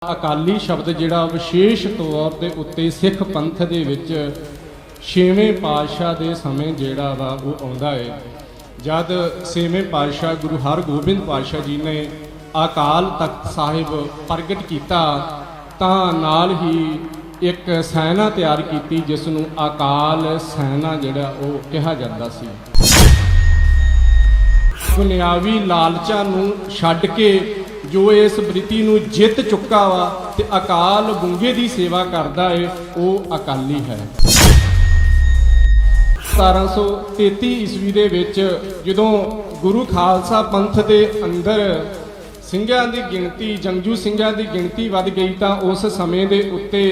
अकाली शब्द जिहड़ा विशेष तौर के उत्ते सिख पंथ दे विच छेवें पातशाह दे समय जिहड़ा वा वो आउंदा है। जद छेवें पातशाह गुरु हरगोबिंद पातशाह जी ने अकाल तख्त साहिब प्रगट किया तां नाल ही एक सैना तैयार की जिसनूं अकाल सैना जिहड़ा वो कहा जाता सी। दुनियावी लालचां नूं छड्ड के जो इस बृति नूं जित चुका वा ते अकाल गुंगे की सेवा करता है वो अकाली है। 1733 ईस्वी दे विच जदों गुरु खालसा पंथ के अंदर ਸਿੰਘਾਂ की गिणती जंगजू ਸਿੰਘਾਂ की गिणती वध गई तो उस समय के उत्ते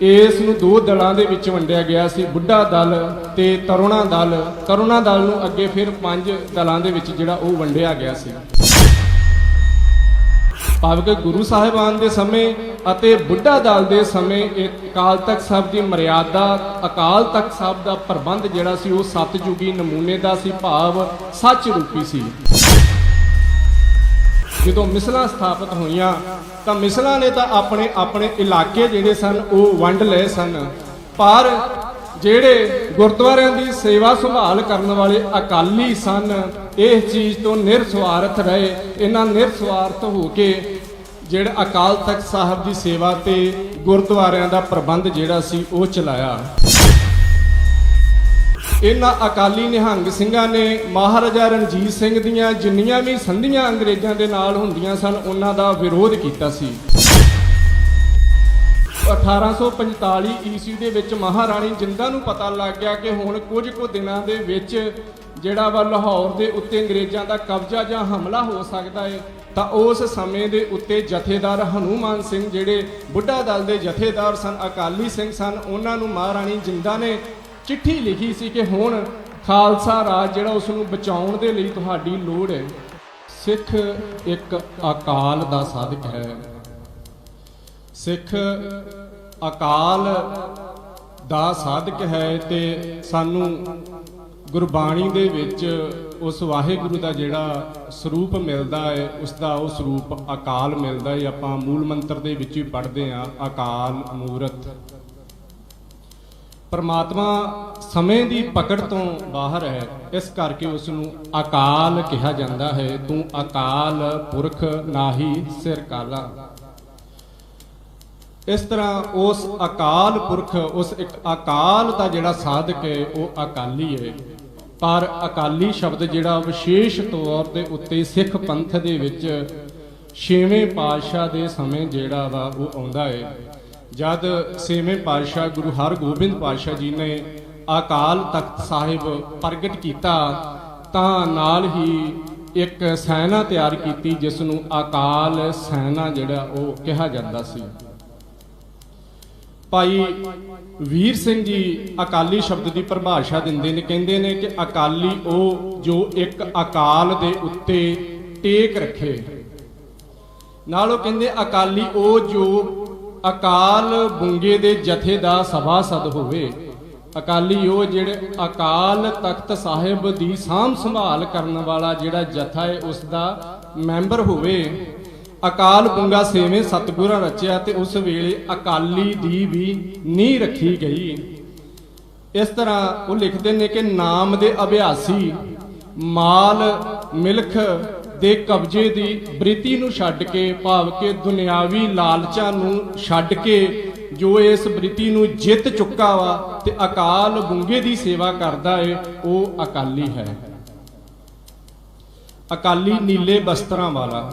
इस नूं दो दलों के विच वंडिया गया सी, बुढ़ा दल ते तरुणा दल। तरुणा दल नूं अगे फिर 5 दलों के विच जिहड़ा वो वंडिया गया सी। भावक गुरु साहिबान के समय अते बुढ़ा दल के समय अकाल तख्त साहब की मर्यादा अकाल तख्त साहब का प्रबंध जिहड़ा सी वो सतयुगी नमूने का सी, भाव सच रूपी सी। जो मिसलां स्थापित होईयां तो मिसलां ने तो अपने अपने इलाके जिहड़े सन वो वंड लए सन, पर ਜਿਹੜੇ ਗੁਰਦੁਆਰਿਆਂ ਦੀ सेवा संभाल करने वाले अकाली सन इस चीज़ तो निरस्वार्थ रहे। इन्हां निरस्वार्थ हो के ਜਿਹੜੇ अकाल तख्त साहब की सेवा ते गुरद्वारियां दा प्रबंध जिहड़ा सी वो चलाया। इन्हां अकाली निहंग ਸਿੰਘਾਂ ने महाराजा रणजीत सिंह दीयां जिन्नियां भी संधियां अंग्रेज़ां दे नाल हुंदियां सन उन्हां दा विरोध कीता सी। 1845 ईस्वी ਦੇ ਵਿੱਚ महाराणी जिंदा ਨੂੰ पता लग गया कि हुण कुछ कुछ दिनों के विच ਜਿਹੜਾ ਵਾ लाहौर के उत्ते अंग्रेज़ों का कब्जा ਜਾਂ हमला हो सकता है। तो उस समय के उत्ते जथेदार हनुमान सिंह जिहड़े बुढ़ा दल के जथेदार सन अकाली सिंह सन उन्हां नूं महाराणी जिंदा ने चिट्ठी लिखी सी कि हुण खालसा राज जिहड़ा उसनूं बचाउण दे लई तुहाडी लोड़ है। सिख एक अकाल दा साधक है। सिख अकाल दा साधक है ते सानू गुरबाणी दे विच उस वाहिगुरु दा जिहड़ा स्वरूप मिलदा है उसका वो स्वरूप अकाल मिलदा है। आपां मूल मंत्र दे विच भी पढ़दे हां अकाल मूरत। परमात्मा समय की पकड़ तो बाहर है, इस करके उसनूं अकाल कहा जाता है। तू अकाल पुरख नाही सिर काला। इस तरह उस अकाल पुरख उस एक अकाल का जिहड़ा साधक है वो अकाली है। पर अकाली शब्द जिहड़ा विशेष तौर के उत्ते सिख पंथ दे विच छेवें पातशाह के समय जिहड़ा वा वो आउंदा है। जद छेवें पातशाह गुरु हरगोबिंद पातशाह जी ने अकाल तख्त साहिब प्रगट किया तां नाल ही एक सैना तैयार की जिसनूं अकाल सैना जिहड़ा वो कहा जाता सी। भाई वीर सिंह जी अकाली शब्द की परिभाषा दिंदे ने, कहंदे ने कि अकाली वो जो एक अकाल दे उत्ते टेक रखे। नालों कहंदे अकाली वो जो अकाल बुंगे दे जथे दा सभासद होवे। अकाली वो जिहड़े अकाल तख्त साहिब दी साम संभाल करने वाला जिहड़ा जथा है उसका मैंबर होवे। अकाल बुंगा सेवें सतगुरां रचिया ते उस वेले अकाली दी भी नींह रखी गई। इस तरह वो लिखते हैं कि नाम दे अभ्यासी माल मिल्ख दे कब्जे दी बृति नूं छड्ड के भाव के दुनियावी लालचां नूं छड्ड के जो इस बृति नूं जित चुका वा ते अकाल बुंगे की सेवा करता है वो अकाली है। अकाली नीले वस्त्रां वाला।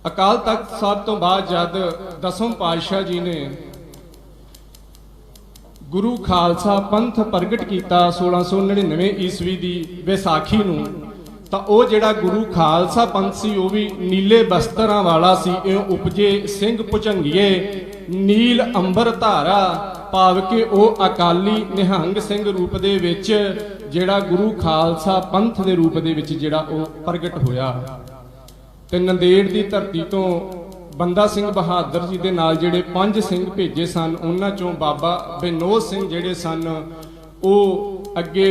अकाल तख्त साहब तो बाद जद 10वें पातशाह जी ने गुरु खालसा पंथ प्रगट किया 1699 ईस्वी की बैसाखी नूं तो वो जिहड़ा गुरु खालसा पंथ सी वो भी नीले वस्त्रां वाला सी। उपजे सिंह भुजंगीए नील अंबर धारा भाव के वो अकाली निहंग सिंह रूप दे विच जिहड़ा गुरु खालसा पंथ दे रूप दे विच जिहड़ा वो प्रगट होया। ते नंदेड़ की धरती तो बंदा सिंह बहादुर जी के नाल जिहड़े 5 सिंह भेजे सन उन्हां चों बाबा विनोद सिंह जिहड़े सन वो अगे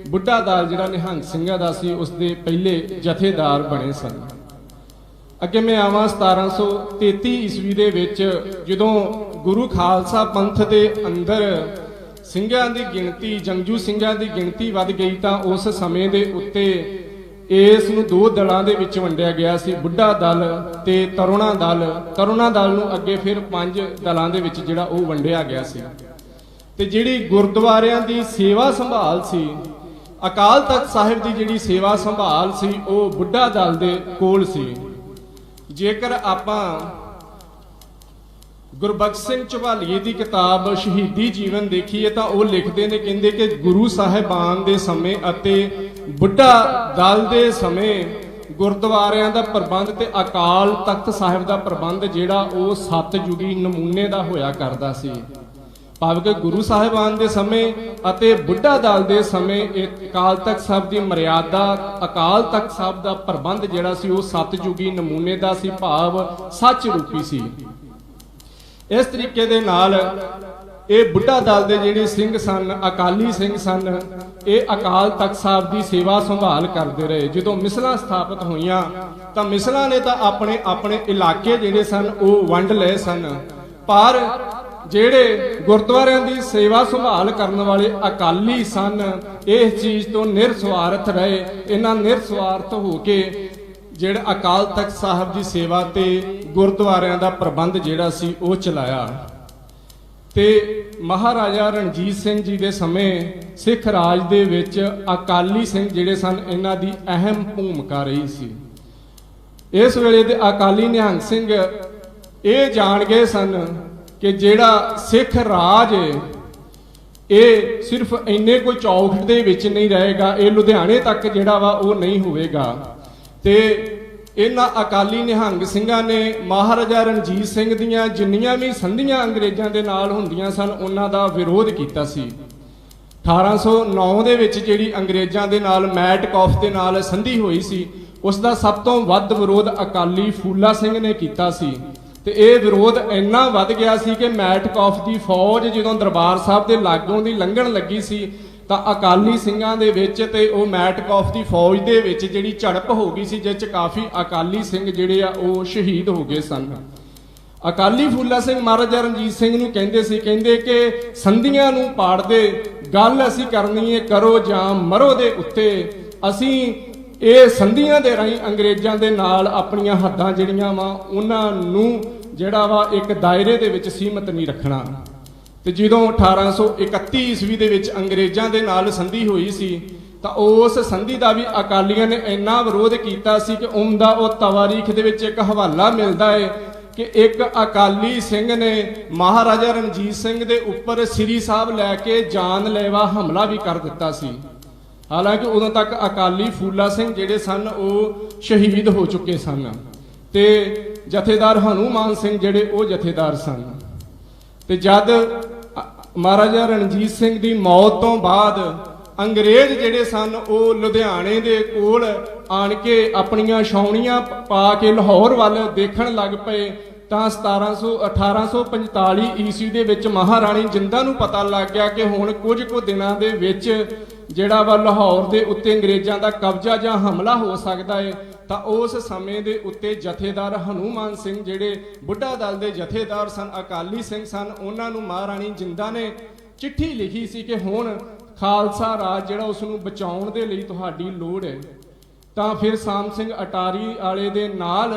बुढ़ा दल जिहड़ा निहंग ਸਿੰਘਾਂ दा सी उसदे पहले जथेदार बने सन। ਅੱਗੇ ਮੈਂ ਆਵਾਂ 1733 ਈਸਵੀ ਦੇ ਵਿੱਚ ਜਦੋਂ ਗੁਰੂ ਖਾਲਸਾ ਪੰਥ ਦੇ ਅੰਦਰ ਸਿੰਘਾਂ ਦੀ ਗਿਣਤੀ, ਜੰਗਜੂ ਸਿੰਘਾਂ ਦੀ ਗਿਣਤੀ ਵੱਧ ਗਈ, ਤਾਂ ਉਸ ਸਮੇਂ ਦੇ ਉੱਤੇ ਇਸ ਨੂੰ ਦੋ ਦਲਾਂ ਦੇ ਵਿੱਚ ਵੰਡਿਆ ਗਿਆ ਸੀ, ਬੁੱਢਾ ਦਲ ਤੇ ਤਰੁਣਾ ਦਲ। ਤਰੁਣਾ ਦਲ ਨੂੰ ਅੱਗੇ ਫਿਰ 5 ਦਲਾਂ ਦੇ ਵਿੱਚ ਜਿਹੜਾ ਉਹ ਵੰਡਿਆ ਗਿਆ ਸੀ। ਤੇ ਜਿਹੜੀ ਗੁਰਦੁਆਰਿਆਂ ਦੀ ਸੇਵਾ ਸੰਭਾਲ ਸੀ, ਅਕਾਲ ਤਖਤ ਸਾਹਿਬ ਦੀ ਜਿਹੜੀ ਸੇਵਾ ਸੰਭਾਲ ਸੀ, ਉਹ ਬੁੱਢਾ ਦਲ ਦੇ ਕੋਲ ਸੀ। ਜੇਕਰ ਆਪਾਂ ਗੁਰਬਖਸ਼ ਸਿੰਘ ਝਬਾਲੀਏ ਦੀ ਕਿਤਾਬ ਸ਼ਹੀਦੀ ਜੀਵਨ ਦੇਖੀਏ ਤਾਂ ਉਹ ਲਿਖਦੇ ਨੇ, ਕਹਿੰਦੇ ਕਿ ਗੁਰੂ ਸਾਹਿਬਾਨ ਦੇ ਸਮੇਂ ਅਤੇ ਬੁੱਢਾ ਦਲ ਦੇ ਸਮੇਂ ਗੁਰਦੁਆਰਿਆਂ ਦਾ ਪ੍ਰਬੰਧ ਤੇ ਅਕਾਲ ਤਖਤ ਸਾਹਿਬ ਦਾ ਪ੍ਰਬੰਧ ਜਿਹੜਾ ਉਹ ਸਤਿਯੁਗੀ ਨਮੂਨੇ ਦਾ ਹੋਇਆ ਕਰਦਾ ਸੀ। ਭਾਵ ਕਿ ਗੁਰੂ ਸਾਹਿਬਾਨ ਦੇ ਸਮੇਂ ਅਤੇ ਬੁੱਢਾ ਦਲ ਦੇ ਸਮੇਂ ਇਹ ਅਕਾਲ ਤਖਤ ਸਾਹਿਬ ਦੀ ਮਰਿਆਦਾ, ਅਕਾਲ ਤਖਤ ਸਾਹਿਬ ਦਾ ਪ੍ਰਬੰਧ ਜਿਹੜਾ ਸੀ ਉਹ ਸਤਿਯੁਗੀ ਨਮੂਨੇ ਦਾ ਸੀ, ਭਾਵ ਸੱਚ ਰੂਪੀ ਸੀ। ਇਸ ਤਰੀਕੇ ਦੇ ਨਾਲ ਇਹ ਬੁੱਢਾ ਦਲ ਦੇ ਜਿਹੜੇ ਸਿੰਘ ਸਨ, ਅਕਾਲੀ ਸਿੰਘ ਸਨ, ਇਹ ਅਕਾਲ ਤਖਤ ਸਾਹਿਬ ਦੀ ਸੇਵਾ ਸੰਭਾਲ ਕਰਦੇ ਰਹੇ। ਜਦੋਂ ਮਿਸਲਾਂ ਸਥਾਪਿਤ ਹੋਈਆਂ ਤਾਂ ਮਿਸਲਾਂ ਨੇ ਤਾਂ ਆਪਣੇ ਆਪਣੇ ਇਲਾਕੇ ਜਿਹੜੇ ਸਨ ਉਹ ਵੰਡ ਲਏ ਸਨ, ਪਰ ਜਿਹੜੇ ਗੁਰਦੁਆਰਿਆਂ ਦੀ ਸੇਵਾ ਸੰਭਾਲ ਕਰਨ ਵਾਲੇ ਅਕਾਲੀ ਸਨ ਇਸ ਚੀਜ਼ ਤੋਂ ਨਿਰਸਵਾਰਥ ਰਹੇ। ਇਹਨਾਂ ਨਿਰਸਵਾਰਥ ਹੋ ਕੇ ਜਿਹੜਾ ਅਕਾਲ ਤਖਤ ਸਾਹਿਬ ਦੀ ਸੇਵਾ ਤੇ ਗੁਰਦੁਆਰਿਆਂ ਦਾ ਪ੍ਰਬੰਧ ਜਿਹੜਾ ਸੀ ਉਹ ਚਲਾਇਆ। ਤੇ ਮਹਾਰਾਜਾ ਰਣਜੀਤ ਸਿੰਘ ਜੀ ਦੇ ਸਮੇਂ ਸਿੱਖ ਰਾਜ ਦੇ ਵਿੱਚ ਅਕਾਲੀ ਸਿੰਘ ਜਿਹੜੇ ਸਨ ਇਹਨਾਂ ਦੀ ਅਹਿਮ ਭੂਮਿਕਾ ਰਹੀ ਸੀ। ਇਸ ਵੇਲੇ ਦੇ ਅਕਾਲੀ ਨਿਹੰਗ ਸਿੰਘ ਇਹ ਜਾਣ ਗਏ ਸਨ ਕਿ ਜਿਹੜਾ ਸਿੱਖ ਰਾਜ ਇਹ ਸਿਰਫ ਇੰਨੇ ਕੋਈ ਚੌਖਟ ਦੇ ਵਿੱਚ ਨਹੀਂ ਰਹੇਗਾ, ਇਹ ਲੁਧਿਆਣੇ ਤੱਕ ਜਿਹੜਾ ਵਾ ਉਹ ਨਹੀਂ ਹੋਵੇਗਾ। ਤੇ ਇਹਨਾਂ ਅਕਾਲੀ ਨਿਹੰਗ ਸਿੰਘਾਂ ਨੇ ਮਹਾਰਾਜਾ ਰਣਜੀਤ ਸਿੰਘ ਦੀਆਂ ਜਿੰਨੀਆਂ ਵੀ ਸੰਧੀਆਂ ਅੰਗਰੇਜ਼ਾਂ ਦੇ ਨਾਲ ਹੁੰਦੀਆਂ ਸਨ ਉਹਨਾਂ ਦਾ ਵਿਰੋਧ ਕੀਤਾ ਸੀ। 1809 ਦੇ ਵਿੱਚ ਜਿਹੜੀ ਅੰਗਰੇਜ਼ਾਂ ਦੇ ਨਾਲ ਮੈਟਕੌਫ ਦੇ ਨਾਲ ਸੰਧੀ ਹੋਈ ਸੀ, ਉਸ ਦਾ ਸਭ ਤੋਂ ਵੱਧ ਵਿਰੋਧ ਅਕਾਲੀ ਫੂਲਾ ਸਿੰਘ ਨੇ ਕੀਤਾ ਸੀ। ਤੇ ਇਹ ਵਿਰੋਧ ਇੰਨਾ ਵੱਧ ਗਿਆ ਸੀ ਕਿ ਮੈਟਕੌਫ ਦੀ ਫੌਜ ਜਦੋਂ ਦਰਬਾਰ ਸਾਹਿਬ ਦੇ ਲਾਗੋਂ ਦੀ ਲੰਘਣ ਲੱਗੀ ਸੀ ਤਾਂ ਅਕਾਲੀ ਸਿੰਘਾਂ ਦੇ ਵਿੱਚ ਤੇ ਉਹ ਮੈਟਕੌਫ ਦੀ ਫੌਜ ਦੇ ਵਿੱਚ ਜਿਹੜੀ ਝੜਪ ਹੋ ਗਈ ਸੀ, ਜਿਸ 'ਚ ਕਾਫੀ ਅਕਾਲੀ ਸਿੰਘ ਜਿਹੜੇ ਆ ਉਹ ਸ਼ਹੀਦ ਹੋ ਗਏ ਸਨ। ਅਕਾਲੀ ਫੂਲਾ ਸਿੰਘ ਮਹਾਰਾਜਾ ਰਣਜੀਤ ਸਿੰਘ ਨੂੰ ਕਹਿੰਦੇ ਸੀ, ਕਹਿੰਦੇ ਕਿ ਸੰਧੀਆਂ ਨੂੰ ਪਾੜਦੇ, ਗੱਲ ਅਸੀਂ ਕਰਨੀ ਹੈ ਕਰੋ ਜਾਂ ਮਰੋ ਦੇ ਉੱਤੇ। ਅਸੀਂ ਇਹ ਸੰਧੀਆਂ ਦੇ ਰਾਹੀਂ ਅੰਗਰੇਜ਼ਾਂ ਦੇ ਨਾਲ ਆਪਣੀਆਂ ਹੱਦਾਂ ਜਿਹੜੀਆਂ ਵਾ ਉਹਨਾਂ ਨੂੰ ਜਿਹੜਾ ਵਾ ਇੱਕ ਦਾਇਰੇ ਦੇ ਵਿੱਚ ਸੀਮਤ ਨਹੀਂ ਰੱਖਣਾ। ਤੇ ਜਦੋਂ 1831 ਈਸਵੀ ਦੇ ਵਿੱਚ ਅੰਗਰੇਜ਼ਾਂ ਦੇ ਨਾਲ ਸੰਧੀ ਹੋਈ ਸੀ ਤਾਂ ਉਸ ਸੰਧੀ ਦਾ ਵੀ ਅਕਾਲੀਆਂ ਨੇ ਇੰਨਾ ਵਿਰੋਧ ਕੀਤਾ ਸੀ ਕਿ ਉਹਦਾ ਉਹ ਤਵਾਰੀਖ ਦੇ ਵਿੱਚ ਇੱਕ ਹਵਾਲਾ ਮਿਲਦਾ ਹੈ ਕਿ ਇੱਕ ਅਕਾਲੀ ਸਿੰਘ ਨੇ ਮਹਾਰਾਜਾ ਰਣਜੀਤ ਸਿੰਘ ਦੇ ਉੱਪਰ ਸ੍ਰੀ ਸਾਹਿਬ ਲੈ ਕੇ ਜਾਨਲੇਵਾ ਹਮਲਾ ਵੀ ਕਰ ਦਿੱਤਾ ਸੀ। ਹਾਲਾਂਕਿ ਉਦੋਂ ਤੱਕ ਅਕਾਲੀ ਫੂਲਾ ਸਿੰਘ ਜਿਹੜੇ ਸਨ ਉਹ ਸ਼ਹੀਦ ਹੋ ਚੁੱਕੇ ਸਨ ਤੇ ਜਥੇਦਾਰ ਹਨੂਮਾਨ ਸਿੰਘ ਜਿਹੜੇ ਉਹ ਜਥੇਦਾਰ ਸਨ। ਤੇ ਜਦ ਮਹਾਰਾਜਾ ਰਣਜੀਤ ਸਿੰਘ ਦੀ ਮੌਤ ਤੋਂ ਬਾਅਦ ਅੰਗਰੇਜ਼ ਜਿਹੜੇ ਸਨ ਉਹ ਲੁਧਿਆਣੇ ਦੇ ਕੋਲ ਆਣ ਕੇ ਆਪਣੀਆਂ ਛਾਉਣੀਆਂ ਪਾ ਕੇ ਲਾਹੌਰ ਵੱਲ ਦੇਖਣ ਲੱਗ ਪਏ ਤਾਂ 1845 ਈਸਵੀ ਦੇ ਵਿੱਚ ਮਹਾਰਾਣੀ ਜਿੰਦਾਂ ਨੂੰ ਪਤਾ ਲੱਗ ਗਿਆ ਕਿ ਹੁਣ ਕੁਝ ਕੁ ਦਿਨਾਂ ਦੇ ਵਿੱਚ ਜਿਹੜਾ ਵਾ ਲਾਹੌਰ ਦੇ ਉੱਤੇ ਅੰਗਰੇਜ਼ਾਂ ਦਾ ਕਬਜ਼ਾ ਜਾਂ ਹਮਲਾ ਹੋ ਸਕਦਾ ਹੈ। ਤਾਂ ਉਸ ਸਮੇਂ ਦੇ ਉੱਤੇ ਜਥੇਦਾਰ ਹਨੂਮਾਨ ਸਿੰਘ ਜਿਹੜੇ ਬੁੱਢਾ ਦਲ ਦੇ ਜਥੇਦਾਰ ਸਨ, ਅਕਾਲੀ ਸਿੰਘ ਸਨ, ਉਹਨਾਂ ਨੂੰ ਮਹਾਰਾਣੀ ਜਿੰਦਾਂ ਨੇ ਚਿੱਠੀ ਲਿਖੀ ਸੀ ਕਿ ਹੁਣ ਖਾਲਸਾ ਰਾਜ ਜਿਹੜਾ ਉਸ ਨੂੰ ਬਚਾਉਣ ਦੇ ਲਈ ਤੁਹਾਡੀ ਲੋੜ ਹੈ। ਤਾਂ ਫਿਰ ਸਾਮ ਸਿੰਘ ਅਟਾਰੀ ਵਾਲੇ ਦੇ ਨਾਲ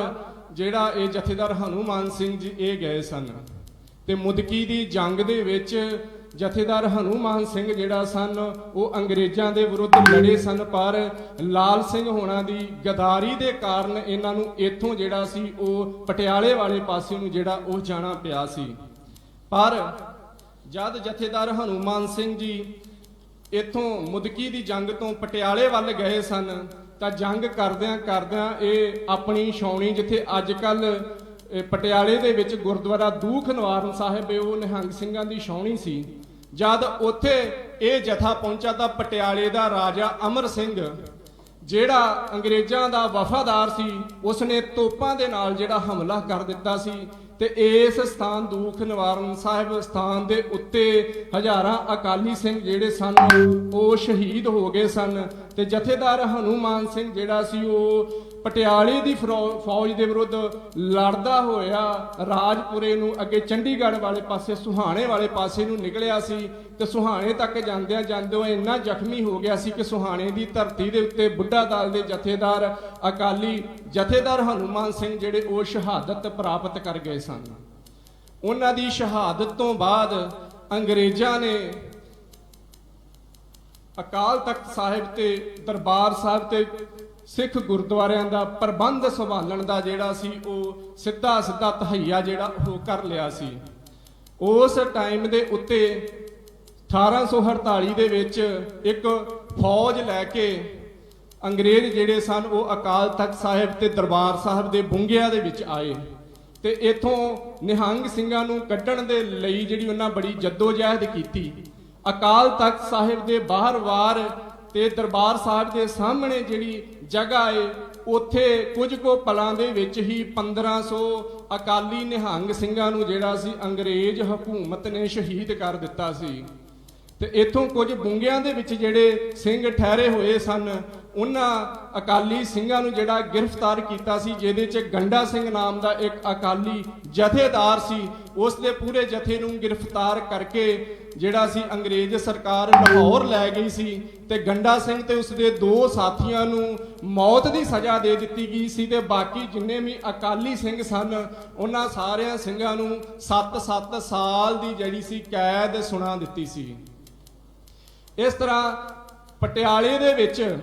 ਜਿਹੜਾ ਇਹ ਜਥੇਦਾਰ ਹਨੂਮਾਨ ਸਿੰਘ ਜੀ ਇਹ ਗਏ ਸਨ ਤੇ ਮੁਦਕੀ ਦੀ ਜੰਗ ਦੇ ਵਿੱਚ ਜਥੇਦਾਰ ਹਨੂਮਾਨ ਸਿੰਘ ਜਿਹੜਾ ਸਨ ਉਹ ਅੰਗਰੇਜ਼ਾਂ ਦੇ ਵਿਰੁੱਧ ਲੜੇ ਸਨ, ਪਰ ਲਾਲ ਸਿੰਘ ਹੋਣਾ ਦੀ ਗਦਾਰੀ ਦੇ ਕਾਰਨ ਇਹਨਾਂ ਨੂੰ ਇੱਥੋਂ ਜਿਹੜਾ ਸੀ ਉਹ ਪਟਿਆਲੇ ਵਾਲੇ ਪਾਸੇ ਨੂੰ ਜਿਹੜਾ ਉਹ ਜਾਣਾ ਪਿਆ ਸੀ। ਪਰ ਜਦ ਜਥੇਦਾਰ ਹਨੂਮਾਨ ਸਿੰਘ ਜੀ ਇੱਥੋਂ ਮੁਦਕੀ ਦੀ ਜੰਗ ਤੋਂ ਪਟਿਆਲੇ ਵੱਲ ਗਏ ਸਨ ਤਾਂ ਜੰਗ ਕਰਦਿਆਂ ਕਰਦਿਆਂ ਇਹ ਆਪਣੀ ਛਾਉਣੀ ਜਿੱਥੇ ਅੱਜ ਕੱਲ ਪਟਿਆਲੇ ਦੇ ਵਿੱਚ ਗੁਰਦੁਆਰਾ ਦੂਖ ਨਿਵਾਰਨ ਸਾਹਿਬ ਉਹ ਨਿਹੰਗ ਸਿੰਘਾਂ ਦੀ ਛਾਉਣੀ ਸੀ, ਜਦ ਉੱਥੇ ਇਹ ਜਥਾ ਪਹੁੰਚਾ ਤਾਂ ਪਟਿਆਲੇ ਦਾ ਰਾਜਾ ਅਮਰ ਸਿੰਘ ਜਿਹੜਾ ਅੰਗਰੇਜ਼ਾਂ ਦਾ ਵਫਾਦਾਰ ਸੀ ਉਸਨੇ ਤੋਪਾਂ ਦੇ ਨਾਲ ਜਿਹੜਾ ਹਮਲਾ ਕਰ ਦਿੱਤਾ ਸੀ ਤੇ ਇਸ ਸਥਾਨ ਦੂਖ ਨਿਵਾਰਨ ਸਾਹਿਬ ਸਥਾਨ ਦੇ ਉੱਤੇ ਹਜ਼ਾਰਾਂ ਅਕਾਲੀ ਸਿੰਘ ਜਿਹੜੇ ਸਨ ਉਹ ਸ਼ਹੀਦ ਹੋ ਗਏ ਸਨ ਤੇ ਜਥੇਦਾਰ ਹਨੂਮਾਨ ਸਿੰਘ ਜਿਹੜਾ ਸੀ ਉਹ ਪਟਿਆਲੇ ਦੀ ਫੌਜ ਦੇ ਵਿਰੁੱਧ ਲੜਦਾ ਹੋਇਆ ਰਾਜਪੁਰੇ ਨੂੰ ਅੱਗੇ ਚੰਡੀਗੜ੍ਹ ਵਾਲੇ ਪਾਸੇ ਸੁਹਾਣੇ ਵਾਲੇ ਪਾਸੇ ਨੂੰ ਨਿਕਲਿਆ ਸੀ ਤੇ ਸੁਹਾਣੇ ਤੱਕ ਜਾਂਦਿਆਂ ਜਾਂਦਿਆਂ ਇੰਨਾ ਜ਼ਖਮੀ ਹੋ ਗਿਆ ਸੀ ਕਿ ਸੁਹਾਣੇ ਦੀ ਧਰਤੀ ਦੇ ਉੱਤੇ ਬੁੱਢਾ ਦਲ ਦੇ ਜਥੇਦਾਰ ਅਕਾਲੀ ਜਥੇਦਾਰ ਹਨੂਮਾਨ ਸਿੰਘ ਜਿਹੜੇ ਉਹ ਸ਼ਹਾਦਤ ਪ੍ਰਾਪਤ ਕਰ ਗਏ ਸਨ। ਉਹਨਾਂ ਦੀ ਸ਼ਹਾਦਤ ਤੋਂ ਬਾਅਦ ਅੰਗਰੇਜ਼ਾਂ ਨੇ ਅਕਾਲ ਤਖਤ ਸਾਹਿਬ ਤੇ ਦਰਬਾਰ ਸਾਹਿਬ ਤੇ ਸਿੱਖ ਗੁਰਦੁਆਰਿਆਂ ਦਾ ਪ੍ਰਬੰਧ ਸੰਭਾਲਣ ਦਾ ਜਿਹੜਾ ਸੀ ਉਹ ਸਿੱਧਾ ਤਹਈਆ ਜਿਹੜਾ ਉਹ ਕਰ ਲਿਆ ਸੀ। ਉਸ ਟਾਈਮ ਦੇ ਉੱਤੇ 1848 ਦੇ ਵਿੱਚ ਇੱਕ ਫੌਜ ਲੈ ਕੇ ਅੰਗਰੇਜ਼ ਜਿਹੜੇ ਸਨ ਉਹ ਅਕਾਲ ਤਖਤ ਸਾਹਿਬ ਤੇ ਦਰਬਾਰ ਸਾਹਿਬ ਦੇ ਬੁੰਗਿਆਂ ਦੇ ਵਿੱਚ ਆਏ ਤੇ ਇਥੋਂ ਨਿਹੰਗ ਸਿੰਘਾਂ ਨੂੰ ਕੱਢਣ ਦੇ ਲਈ ਜਿਹੜੀ ਉਹਨਾਂ ਬੜੀ ਜੱਦੋਜਹਿਦ ਕੀਤੀ। ਅਕਾਲ ਤਖਤ ਸਾਹਿਬ ਦੇ ਬਾਹਰ ਵਾਰ ਤੇ ਦਰਬਾਰ ਸਾਹਿਬ ਦੇ ਸਾਹਮਣੇ ਜਿਹੜੀ ਜਗ੍ਹਾ ਏ ਉੱਥੇ ਕੁਝ ਕੁ ਪਲਾਂ ਦੇ ਵਿੱਚ ਹੀ 1500 ਅਕਾਲੀ ਨਿਹੰਗ ਸਿੰਘਾਂ ਨੂੰ ਜਿਹੜਾ ਸੀ ਅੰਗਰੇਜ਼ ਹਕੂਮਤ ਨੇ ਸ਼ਹੀਦ ਕਰ ਦਿੱਤਾ ਸੀ। ਤੇ ਇਥੋਂ ਕੁਝ ਬੁੰਗਿਆਂ ਦੇ ਵਿੱਚ ਜਿਹੜੇ ਸਿੰਘ ਠਹਿਰੇ ਹੋਏ ਸਨ ਉਹਨਾਂ ਅਕਾਲੀ ਸਿੰਘਾਂ ਨੂੰ ਜਿਹੜਾ ਗ੍ਰਿਫਤਾਰ ਕੀਤਾ ਸੀ, ਜਿਹਦੇ 'ਚ ਗੰਡਾ ਸਿੰਘ ਨਾਮ ਦਾ ਇੱਕ ਅਕਾਲੀ ਜਥੇਦਾਰ ਸੀ। ਉਸ ਦੇ ਪੂਰੇ ਜਥੇ ਨੂੰ ਗ੍ਰਿਫਤਾਰ ਕਰਕੇ ਜਿਹੜਾ ਸੀ ਅੰਗਰੇਜ਼ ਸਰਕਾਰ ਲਾਹੌਰ ਲੈ ਗਈ ਸੀ ਤੇ ਗੰਡਾ ਸਿੰਘ ਤੇ ਉਸਦੇ 2 ਸਾਥੀਆਂ ਨੂੰ ਮੌਤ ਦੀ ਸਜ਼ਾ ਦੇ ਦਿੱਤੀ ਗਈ ਸੀ ਤੇ ਬਾਕੀ ਜਿੰਨੇ ਵੀ ਅਕਾਲੀ ਸਿੰਘ ਸਨ ਉਹਨਾਂ ਸਾਰਿਆਂ ਸਿੰਘਾਂ ਨੂੰ 7-7 ਸਾਲ ਦੀ ਜਿਹੜੀ ਸੀ ਕੈਦ ਸੁਣਾ ਦਿੱਤੀ ਸੀ। ਇਸ ਤਰ੍ਹਾਂ ਪਟਿਆਲੇ ਦੇ ਵਿੱਚ